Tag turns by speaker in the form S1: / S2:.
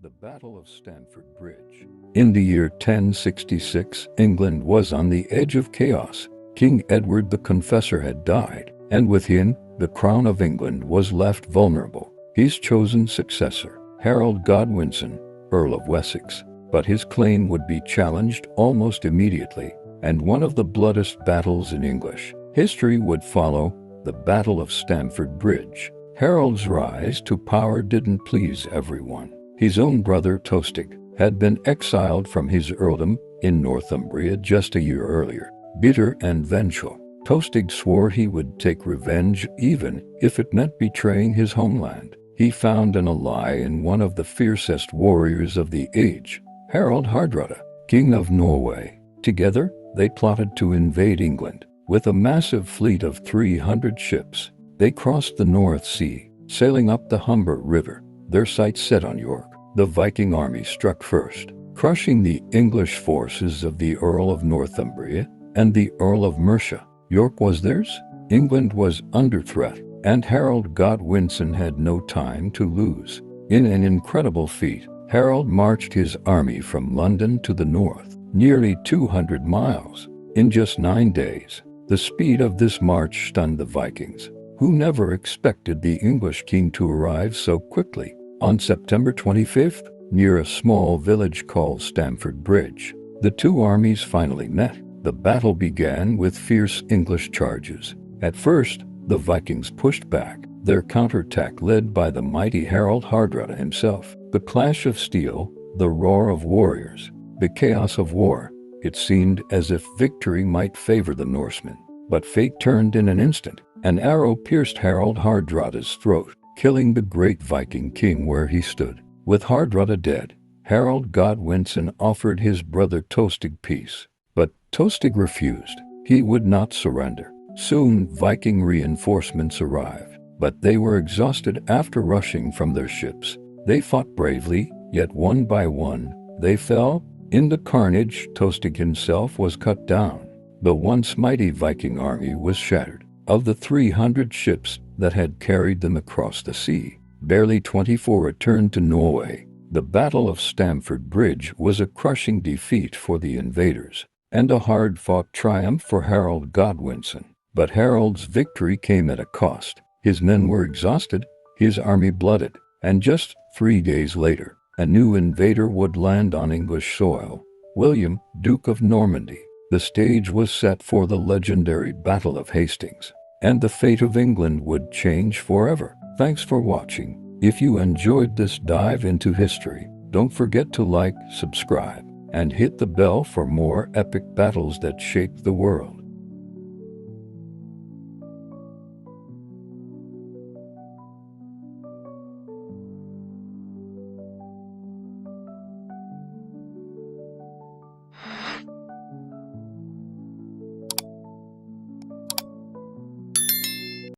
S1: The Battle of Stamford Bridge. In the year 1066, England was on the edge of chaos. King Edward the Confessor had died, and with him, the crown of England was left vulnerable. His chosen successor, Harald Godwinson, Earl of Wessex, but his claim would be challenged almost immediately, and one of the bloodiest battles in English history would follow, the Battle of Stamford Bridge. Harald's rise to power didn't please everyone. His own brother Tostig had been exiled from his earldom in Northumbria just a year earlier. Bitter and vengeful, Tostig swore he would take revenge even if it meant betraying his homeland. He found an ally in one of the fiercest warriors of the age, Harald Hardrada, King of Norway. Together, they plotted to invade England. With a massive fleet of 300 ships, they crossed the North Sea, sailing up the Humber River, their sights set on York. The Viking army struck first, crushing the English forces of the Earl of Northumbria and the Earl of Mercia. York was theirs. England was under threat, and Harald Godwinson had no time to lose. In an incredible feat, Harald marched his army from London to the north, nearly 200 miles, in just 9 days. The speed of this march stunned the Vikings, who never expected the English king to arrive so quickly. On September 25th, near a small village called Stamford Bridge, the two armies finally met. The battle began with fierce English charges. At first, the Vikings pushed back, their counterattack led by the mighty Harald Hardrada himself. The clash of steel, the roar of warriors, the chaos of war. It seemed as if victory might favor the Norsemen. But fate turned in an instant. An arrow pierced Harald Hardrada's throat, killing the great Viking king where he stood. With Hardrada dead, Harald Godwinson offered his brother Tostig peace. But Tostig refused. He would not surrender. Soon Viking reinforcements arrived, but they were exhausted after rushing from their ships. They fought bravely, yet one by one, they fell. In the carnage, Tostig himself was cut down. The once mighty Viking army was shattered. Of the 300 ships that had carried them across the sea, barely 24 returned to Norway. The Battle of Stamford Bridge was a crushing defeat for the invaders, and a hard-fought triumph for Harald Godwinson. But Harald's victory came at a cost. His men were exhausted, his army blooded, and just 3 days later, a new invader would land on English soil, William, Duke of Normandy. The stage was set for the legendary Battle of Hastings, and the fate of England would change forever. Thanks for watching. If you enjoyed this dive into history, don't forget to like, subscribe, and hit the bell for more epic battles that shaped the world.